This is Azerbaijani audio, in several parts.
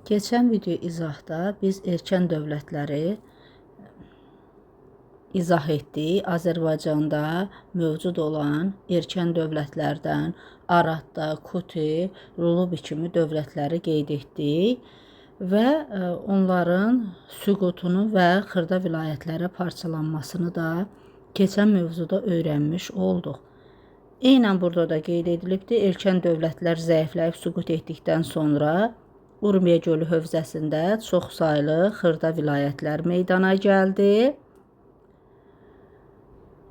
Keçən video izahda biz erkən dövlətləri izah etdik. Azərbaycanda mövcud olan erkən dövlətlərdən Aradda, Kuti, Lulubi kimi dövlətləri qeyd etdik və onların süqutunu və xırda vilayətlərə parçalanmasını da keçən mövzuda öyrənmiş olduq. Eynən burada da qeyd edilibdir. Erkən dövlətlər zəifləyib süqut etdikdən sonra Urmiya gölü hövzəsində çoxsaylı xırda vilayətlər meydana gəldi.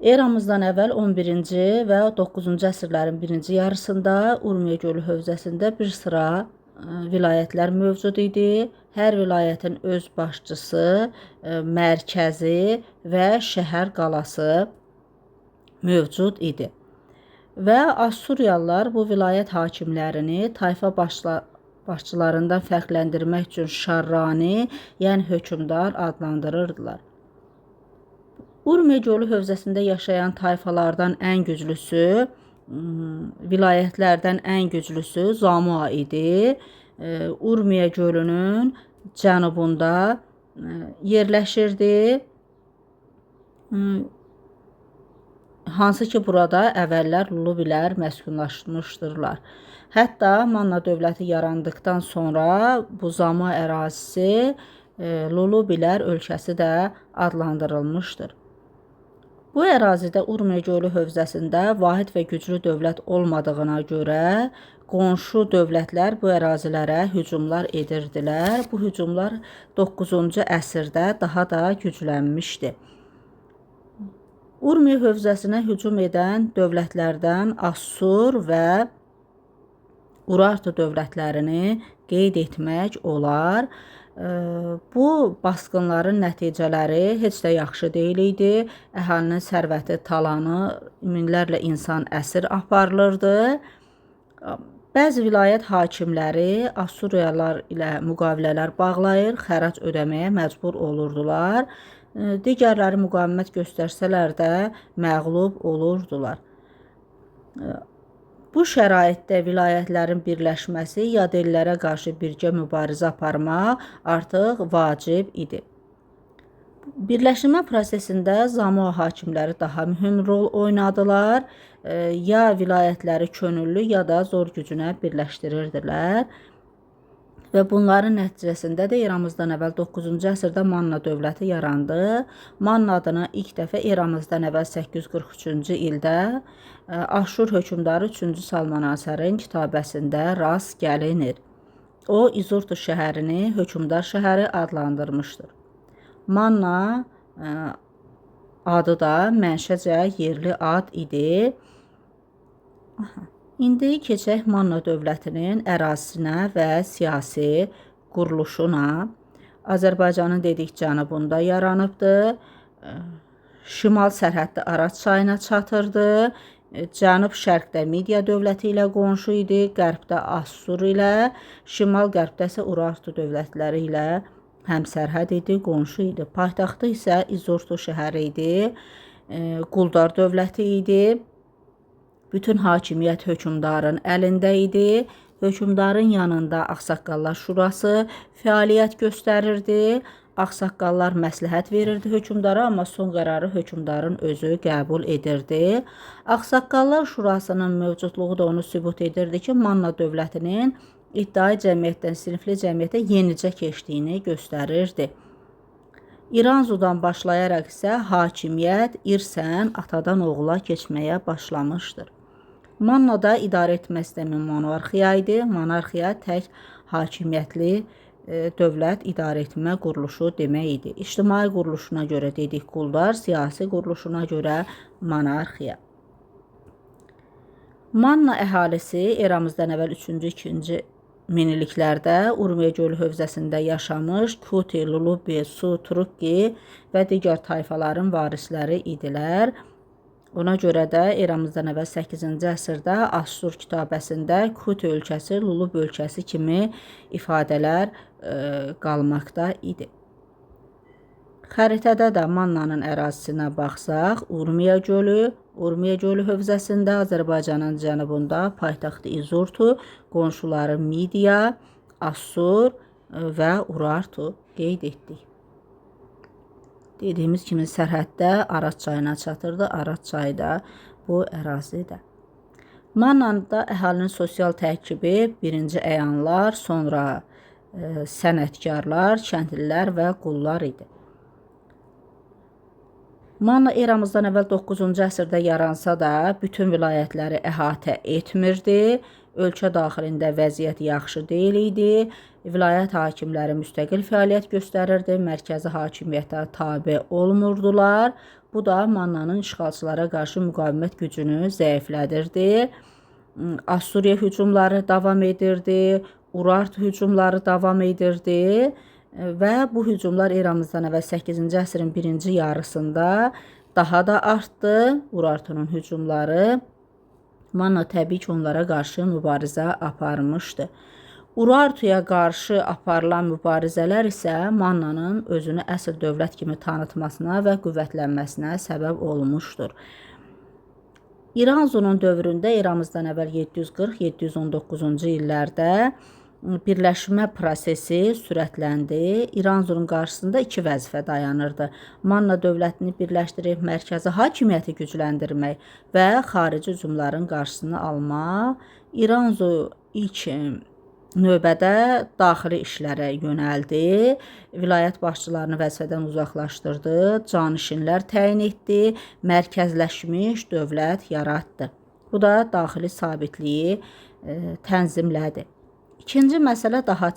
Eramızdan əvvəl 11-ci və 9-cu əsrlərin birinci yarısında Urmiya gölü hövzəsində bir sıra vilayətlər mövcud idi. Hər vilayətin öz başçısı, mərkəzi və şəhər qalası mövcud idi. Və Assuriyalılar bu vilayət hakimlərini tayfa başçılarından fərqləndirmək üçün Şarrani, yəni hökmdar adlandırırdılar. Urmiya gölü hövzəsində yaşayan tayfalardan ən güclüsü, vilayətlərdən ən güclüsü Zamua idi. Urmiya gölünün cənubunda yerləşirdi. Hansı ki, burada əvvəllər Lulubilər məskunlaşmışdırlar. Hətta Manna dövləti yarandıqdan sonra bu Zamua ərazisi Lulubilər ölkəsi də adlandırılmışdır. Bu ərazidə Urmiya gölü hövzəsində vahid və güclü dövlət olmadığına görə qonşu dövlətlər bu ərazilərə hücumlar edirdilər. Bu hücumlar 9-cu əsrdə daha da güclənmişdi. Urmiya hövzəsinə hücum edən dövlətlərdən Assur və Urartu dövlətlərini qeyd etmək olar. Bu basqınların nəticələri heç də yaxşı deyil idi. Əhalinin sərvəti talanı, minlərlə insan əsir aparılırdı. Bəzi vilayət hakimləri Assuriyalılar ilə müqavilələr bağlayır, xərac ödəməyə məcbur olurdular. Digərləri müqavimət göstərsələr də məğlub olurdular. Bu şəraitdə vilayətlərin birləşməsi, yad ellərə qarşı birgə mübarizə aparmaq artıq vacib idi. Birləşmə prosesində Zamua hakimləri daha mühüm rol oynadılar. Ya vilayətləri könüllü, ya da zor gücünə birləşdirirdilər. Və bunların nəticəsində də eramızdan əvvəl 9-cu əsrdə Manna dövləti yarandı. Manna adına ilk dəfə eramızdan əvvəl 843-cü ildə Aşur hökmdarı 3-cü Salmanasərin kitabəsində rast gəlinir. O, İzurtu şəhərini hökmdar şəhəri adlandırmışdır. Manna adı da mənşəcə yerli ad idi. İndi keçək Manna dövlətinin ərazisinə və siyasi quruluşuna. Azərbaycanın dedik cənubunda yaranıbdır. Şimal sərhəddə Araz çayına çatırdı. Cənub-şərqdə Midiya dövləti ilə qonşu idi. Qərbdə Assur ilə, şimal-qərbdə isə Urartu dövlətləri ilə həmsərhəd idi, qonşu idi. Paytaxtı isə İzurtu şəhəri idi. Quldar dövləti idi. Bütün hakimiyyət hökmdarın əlində idi. Hökmdarın yanında Ağsaqqallar Şurası fəaliyyət göstərirdi. Ağsaqqallar məsləhət verirdi hökmdara, amma son qərarı hökmdarın özü qəbul edirdi. Ağsaqqallar Şurasının mövcudluğu da onu sübut edirdi ki, Manna dövlətinin iddiai cəmiyyətdən sinifli cəmiyyətə yenicə keçdiyini göstərirdi. İranzudan başlayaraq isə hakimiyyət irsən atadan oğula keçməyə başlamışdır. Mannada idarə etmə sistemi monarxiya idi. Monarxiya tək hakimiyyətli dövlət idarə etmə quruluşu demək idi. İctimai quruluşuna görə dedik quldar, siyasi quruluşuna görə monarxiya. Manna əhalisi eramızdan əvvəl 3-cü, 2-ci minilliklərdə Urmiya gölü hövzəsində yaşamış Kuti, Lulubi, Su, Turukki və digər tayfaların varisləri idilər. Ona görə də eramızdan əvvəl 8-ci əsrdə Assur kitabəsində Kuti ölkəsi, Lulubi ölkəsi kimi ifadələr qalmaqda idi. Xəritədə də Mannanın ərazisinə baxsaq, Urmiya gölü hövzəsində Azərbaycanın cənubunda paytaxtı İzurtu, qonşuları Midiya, Assur, və Urartu qeyd etdik. Dediyimiz kimi sərhəddə Araz çayına çatırdı. Araz çayı da bu ərazidə. Mannada əhalinin sosial tərkibi birinci əyanlar, sonra sənətkarlar, kəndlilər və qullar idi. Manna eramızdan əvvəl 9-cu əsrdə yaransa da, bütün vilayətləri əhatə etmirdi. Ölkə daxilində vəziyyət yaxşı deyil idi. Vilayət hakimləri müstəqil fəaliyyət göstərirdi, mərkəzi hakimiyyətə tabe olmurdular. Bu da Mannanın işğalçılara qarşı müqavimət gücünü zəiflədirdi. Assuriya hücumları davam edirdi, Urartu hücumları davam edirdi və bu hücumlar eramızdan əvvəl 8-ci əsrin birinci yarısında daha da artdı. Urartunun hücumları Manna təbii ki, onlara qarşı mübarizə aparmışdı. Urartuya qarşı aparılan mübarizələr isə Mannanın özünü əsl dövlət kimi tanıtmasına və qüvvətlənməsinə səbəb olmuşdur. İranzunun dövründə eramızdan əvvəl 740-719-cu illərdə birləşmə prosesi sürətləndi. İranzunun qarşısında iki vəzifə dayanırdı. Manna dövlətini birləşdirib mərkəzi hakimiyyəti gücləndirmək və xarici hücumların qarşısını almaq. İranzu ilk növbədə daxili işlərə yönəldi. Vilayət başçılarını vəzifədən uzaqlaşdırdı, canişinlər təyin etdi, mərkəzləşmiş dövlət yaratdı. Bu da daxili sabitliyi tənzimlədi. İkinci məsələ daha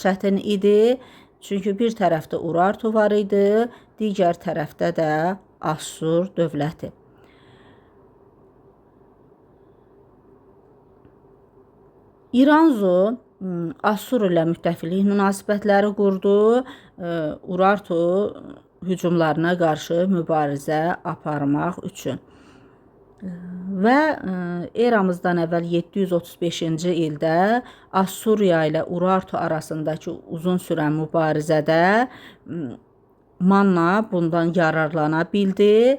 çətin idi. Çünki bir tərəfdə Urartu var idi, digər tərəfdə də Assur dövləti. İranzu Assur ilə müttəfiqlik münasibətləri qurdu. Urartu hücumlarına qarşı mübarizə aparmaq üçün. Və eramızdan əvvəl 735-ci ildə Assuriya ilə Urartu arasındakı uzun sürən mübarizədə Manna bundan yararlana bildi.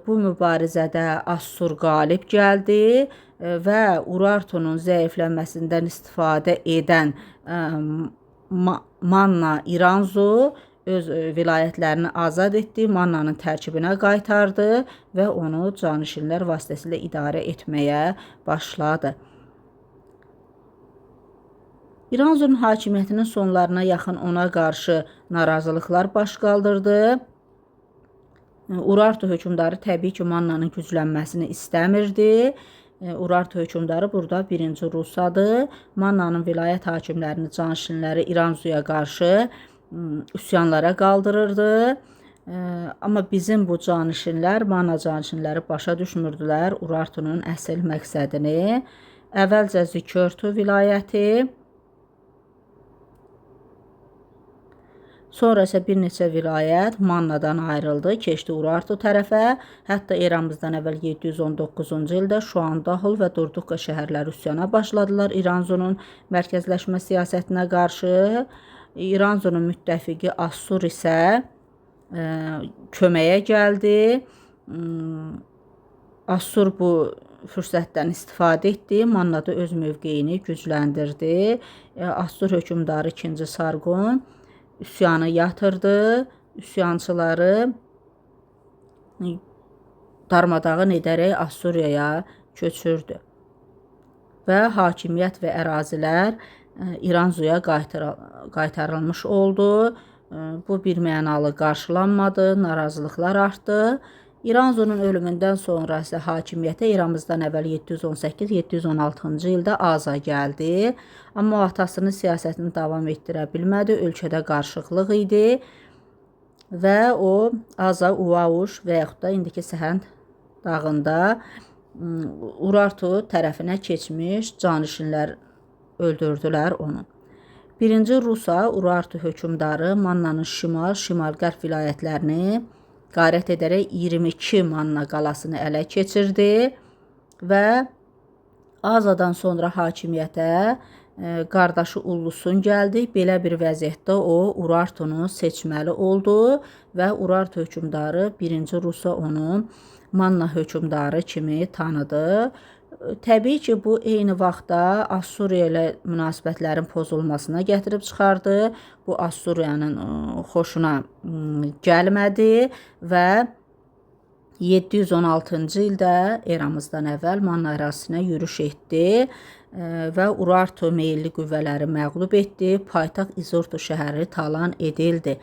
Bu mübarizədə Assur qalib gəldi və Urartunun zəiflənməsindən istifadə edən Manna İranzu öz vilayətlərini azad etdi, Mannanın tərkibinə qaytardı və onu canişinlər vasitəsilə idarə etməyə başladı. İranzunun hakimiyyətinin sonlarına yaxın ona qarşı narazılıqlar baş qaldırdı. Urartu hökmdarı təbii ki, Mannanın güclənməsini istəmirdi. Urartu hökmdarı burada 1-ci Rusadır. Mannanın vilayət hakimlərini, canişinləri İranzuya qarşı üsyanlara qaldırırdı. Amma bizim bu canişinlər, Manna canişinləri başa düşmürdülər Urartunun əsl məqsədini. Əvvəlcə Zikörtu vilayəti, sonra isə bir neçə vilayət Mannadan ayrıldı, keçdi Urartu tərəfə. Hətta eramızdan əvvəl 719-cu ildə Şuandahul və Durduqa şəhərləri üsyana başladılar İranzunun mərkəzləşmə siyasətinə qarşı. İranzunun müttəfiqi Assur isə köməyə gəldi. Assur bu fürsətdən istifadə etdi, Mannada öz mövqeyini gücləndirdi. Assur hökmdarı 2-ci Sarqon üsyanı yatırdı, üsyançıları darmadağın edərək Assuriyaya köçürdü və hakimiyyət və ərazilər İranzuya qaytarılmış oldu. Bu birmənalı qarşılanmadı, narazılıqlar artdı. İranzunun ölümündən sonra isə hakimiyyətə eramızdan əvvəl 718-716-cı ildə Aza gəldi. Amma atasının siyasətini davam etdirə bilmədi, ölkədə qarışıqlıq idi və o Aza, Uauş və yaxud da indiki Səhənd dağında Urartu tərəfinə keçmiş canişinlər öldürdülər onu. 1-ci Rusa Urartu hökmdarı Mannanın şimal-qərb vilayətlərini qarət edərək 22 Manna qalasını ələ keçirdi və Azadan sonra hakimiyyətə qardaşı Ullusun gəldi. Belə bir vəziyyətdə o Urartunu seçməli oldu və Urartu hökmdarı 1-ci Rusa onu Manna hökmdarı kimi tanıdı. Təbii ki, bu eyni vaxtda Assuriya ilə münasibətlərin pozulmasına gətirib çıxardı. Bu Assuriyanın xoşuna gəlmədi və 716-cı ildə eramızdan əvvəl Manna ərazisinə yürüş etdi və Urartu meyilli qüvvələri məğlub etdi. Paytaxt İzurtu şəhəri talan edildi.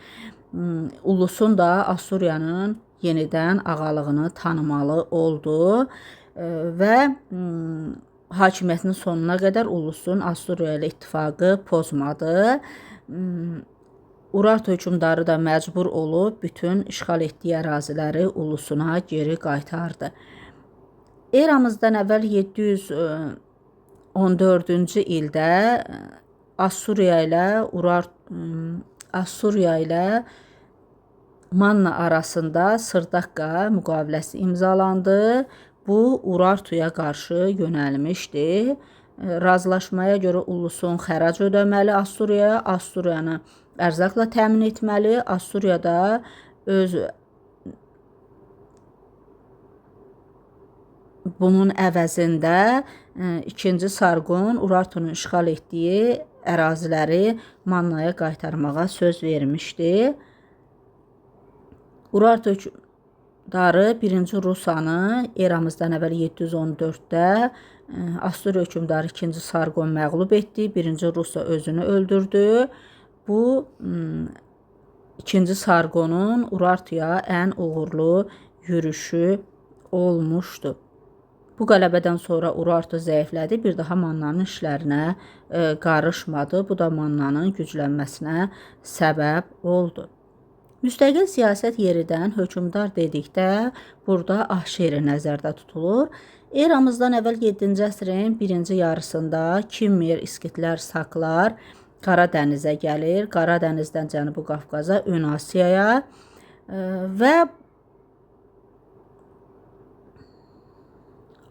Ulusun da Assuriyanın yenidən ağalığını tanımalı oldu və hakimiyyətinin sonuna qədər ulusun Assuriya ilə ittifaqı pozmadı. Urartu hökmdarı da məcbur olub bütün işğal etdiyi əraziləri ulusuna geri qaytardı. Eramızdan əvvəl 714-cü ildə Assuriya ilə Manna arasında Sırdaqqa müqaviləsi imzalandı. Bu Urartuya qarşı yönəlmişdi. Razılaşmaya görə ulusun xərac ödəməli Assuriyaya, Assuriyanı ərzaqla təmin etməli. Assuriya da öz bunun əvəzində ikinci Sarqon Urartunun işğal etdiyi əraziləri Mannaya qaytarmağa söz vermişdi. Urartu hökmdarı 1-ci Rusanı eramızdan əvvəl 714-də Assuriya hökmdarı 2-ci Sarqon məğlub etdi. 1-ci Rusa özünü öldürdü. Bu 2-ci Sarqonun Urartuya ən uğurlu yürüşü olmuşdu. Bu qələbədən sonra Urartu zəiflədi, bir daha Mannanın işlərinə qarışmadı. Bu da Mannanın güclənməsinə səbəb oldu. Müstəqil siyasət yeridən hökmdar dedikdə burada Ahşeri nəzərdə tutulur. Eramızdan əvvəl 7-ci əsrin birinci yarısında Kimmer, İskitlər, Saklar Qara dənizə gəlir. Qara dənizdən Cənubi Qafqaza, Ön Asiyaya və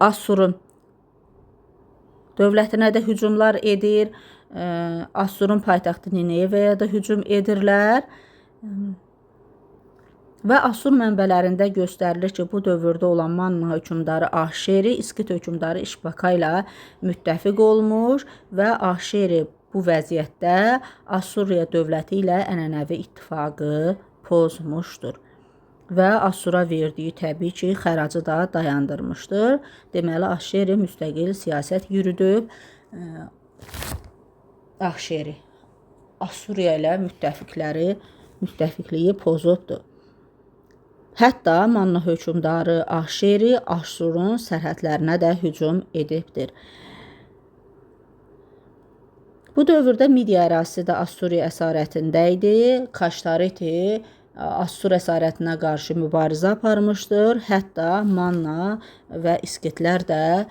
Assurun dövlətinə də hücumlar edir. Assurun paytaxtı Ninevəyə də hücum edirlər. Və Assur mənbələrində göstərilir ki, bu dövrdə olan Manna hökmdarı Ahşeri İskit hökmdarı İşbaka ilə müttəfiq olmuş və Ahşeri bu vəziyyətdə Assuriya dövləti ilə ənənəvi ittifaqı pozmuşdur və Assura verdiyi təbii ki, xəracı da dayandırmışdır. Deməli, Ahşeri müstəqil siyasət yürüdüb. Ahşeri Assuriya ilə müttəfiqliyi pozubdur. Hətta Manna hökmdarı Ahşeri Assurun sərhədlərinə də hücum edibdir. Bu dövrdə Midiya ərazisi də Assuriya əsarətində idi. Kaştariti Assur əsarətinə qarşı mübarizə aparmışdır. Hətta Manna və İskitlər də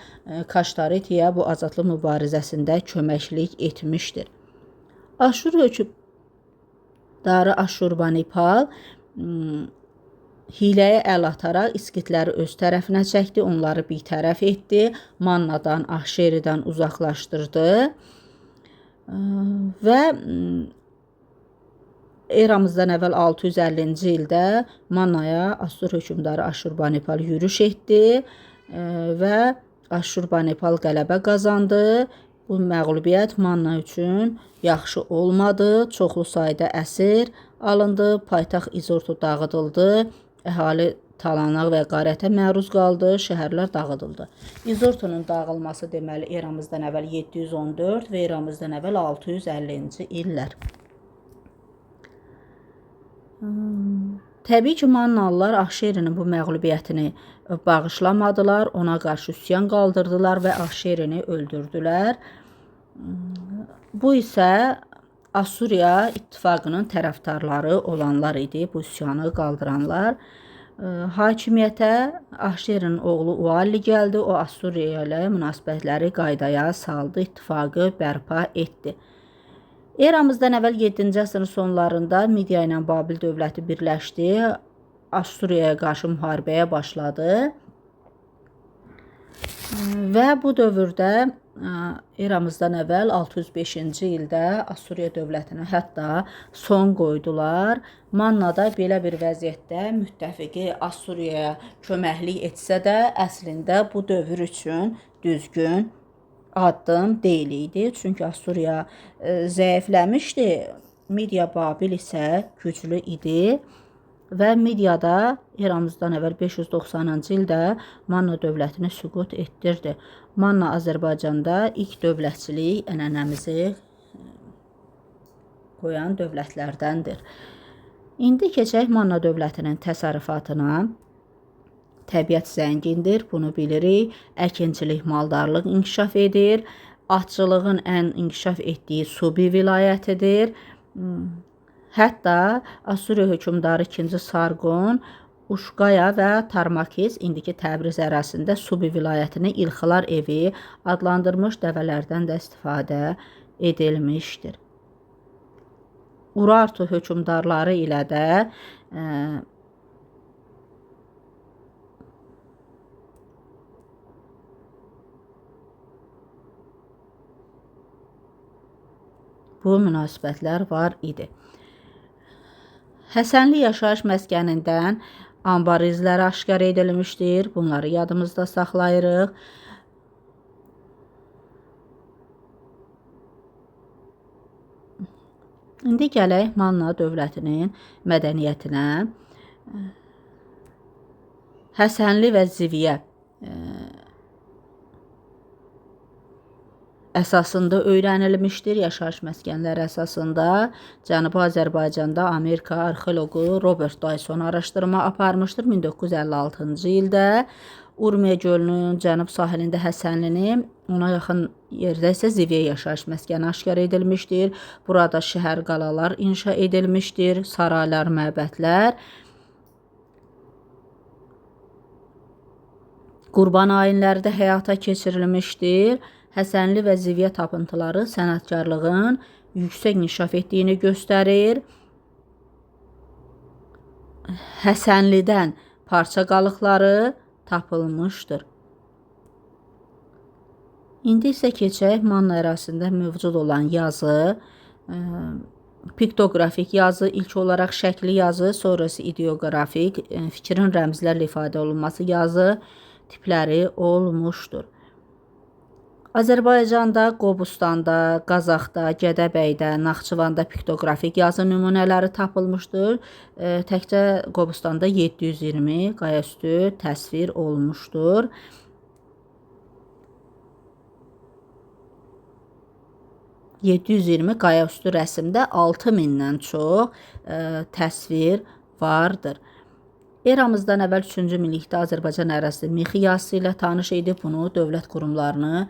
Kaştaritiyə bu azadlıq mübarizəsində köməklik etmişdir. Aşur hökmdarı Aşurbanipal hiləyə əl ataraq İskitləri öz tərəfinə çəkdi, onları bitərəf etdi, Mannadan, Ahşeridən uzaqlaşdırdı və eramızdan əvvəl 650-ci ildə Mannaya Assur hökmdarı Aşurbanipal yürüş etdi və Aşurbanipal qələbə qazandı. Bu məğlubiyyət Manna üçün yaxşı olmadı, çoxlu sayda əsir alındı, paytaxt İzurtu dağıdıldı, əhali talanaq və qarətə məruz qaldı, şəhərlər dağıdıldı. İzurtunun dağılması deməli eramızdan əvvəl 714 və eramızdan əvvəl 650-ci illər. Təbii ki, Mannalılar Ahşerinin bu məğlubiyyətini bağışlamadılar, ona qarşı üsyan qaldırdılar və Ahşerini öldürdülər. Bu isə Assuriya ittifaqının tərəfdarları olanlar idi, bu üsyanı qaldıranlar. Hakimiyyətə Ahşerinin oğlu Ualli gəldi, o Assuriya ilə münasibətləri qaydaya saldı, ittifaqı bərpa etdi. Eramızdan əvvəl 7-ci əsrin sonlarında Midiya ilə Babil dövləti birləşdi, Assuriyaya qarşı müharibəyə başladı və bu dövrdə eramızdan əvvəl 605-ci ildə Assuriya dövlətinə hətta son qoydular. Mannada belə bir vəziyyətdə müttəfiqi Assuriyaya köməklik etsə də əslində bu dövr üçün düzgün addım deyil idi. Çünki Assuriya zəifləmişdi. Midiya Babil isə güclü idi və Midiyada eramızdan əvvəl 590-cı ildə Manna dövlətini süqut etdirdi. Manna Azərbaycanda ilk dövlətçilik ənənəmizi qoyan dövlətlərdəndir. İndi keçək Manna dövlətinin təsərrüfatına. Təbiət zəngindir, bunu bilirik. Əkinçilik, maldarlıq inkişaf edir. Atçılığın ən inkişaf etdiyi Subi vilayətidir. Hətta Assuriya hökmdarı 2-ci Sarqon Uşqaya və Tarmakiz, indiki Təbriz ərazisində Subi vilayətini İlxılar evi adlandırmış, dəvələrdən də istifadə edilmişdir. Urartu hökmdarları ilə də bu münasibətlər var idi. Həsənli yaşayış məskənindən anbar izləri aşkar edilmişdir. Bunları yadımızda saxlayırıq. İndi gələk Manna dövlətinin mədəniyyətinə. Həsənli və Ziviyə əsasında öyrənilmişdir. Yaşayış məskənləri əsasında Cənubi Azərbaycanda Amerika arxeoloqu Robert Dyson araşdırma aparmışdır. 1956-cı ildə Urmiya gölünün cənub sahilində Həsənlinin, ona yaxın yerdə isə Ziviyə yaşayış məskəni aşkar edilmişdir. Burada şəhər qalalar inşa edilmişdir, saraylar, məbədlər. Qurban ayinləri də həyata keçirilmişdir. Həsənli və Ziviyə tapıntıları sənətkarlığın yüksək inkişaf etdiyini göstərir. Həsənlidən parça qalıqları tapılmışdır. İndi isə keçək Manna ərazisində mövcud olan yazı, piktoqrafik yazı, ilk olaraq şəkli yazı, sonrası ideoqrafik, fikrin rəmzlərlə ifadə olunması yazı tipləri olmuşdur. Azərbaycanda, Qobustanda, Qazaxda, Gədəbəydə, Naxçıvanda piktoqrafik yazı nümunələri tapılmışdır. Təkcə Qobustanda 720 qayaüstü təsvir olmuşdur. Qayaüstü rəsmdə 6000-dən çox təsvir vardır. Eramızdan əvvəl 3-cü minillikdə Azərbaycan ərazisi miqyası ilə tanış idi. Bunu dövlət qurumlarını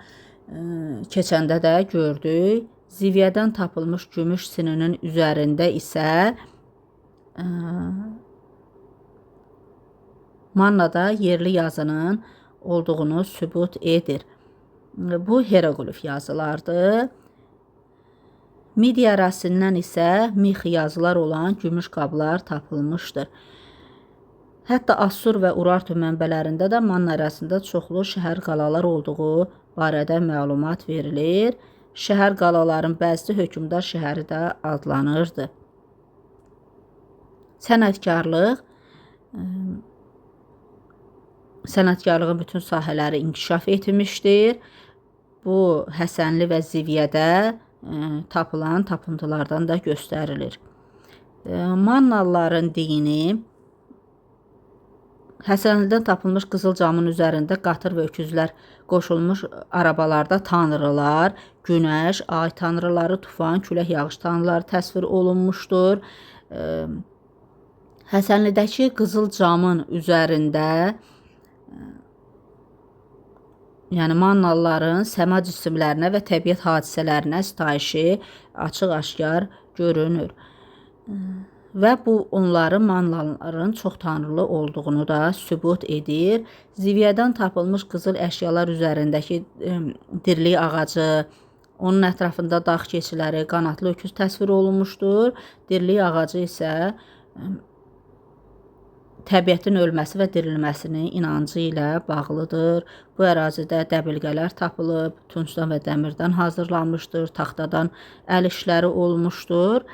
keçəndə də gördük. Ziviyədən tapılmış gümüş sininin üzərində isə Mannada yerli yazının olduğunu sübut edir. Bu hieroqlif yazılardır. Midiya ərazisindən isə mix yazılar olan gümüş qablar tapılmışdır. Hətta Assur və Urartu mənbələrində də Manna ərazisində çoxlu şəhər qalalar olduğu barədə məlumat verilir. Şəhər qalaların bəzi hökmdar şəhəri də adlanırdı. Sənətkarlığın bütün sahələri inkişaf etmişdir. Bu Həsənli və Ziviyədə tapılan tapıntılardan da göstərilir. Mannalıların dini Həsənlidən tapılmış qızıl camın üzərində qatır və öküzlər qoşulmuş arabalarda tanrılar, günəş, ay tanrıları, tufan, külək yağış tanrıları təsvir olunmuşdur. Həsənlidəki qızıl camın üzərində yəni Mannalıların səma cisimlərinə və təbiət hadisələrinə sitayişi açıq-aşkar görünür. Və bu onların Mannalıların çox tanrılı olduğunu da sübut edir. Ziviyədən tapılmış qızıl əşyalar üzərindəki dirlik ağacı, onun ətrafında dağ keçiləri, qanatlı öküz təsvir olunmuşdur. Dirlik ağacı isə təbiətin ölməsi və dirilməsinin inancı ilə bağlıdır. Bu ərazidə dəbilqələr tapılıb, tuncdan və dəmirdən hazırlanmışdır, taxtadan əl işləri olmuşdur.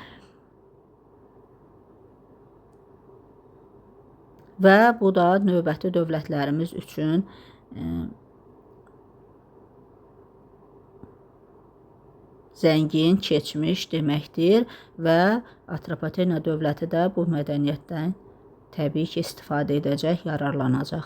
Və bu da növbəti dövlətlərimiz üçün zəngin keçmiş deməkdir və Atropatena dövləti də bu mədəniyyətdən təbii ki, istifadə edəcək, yararlanacaq.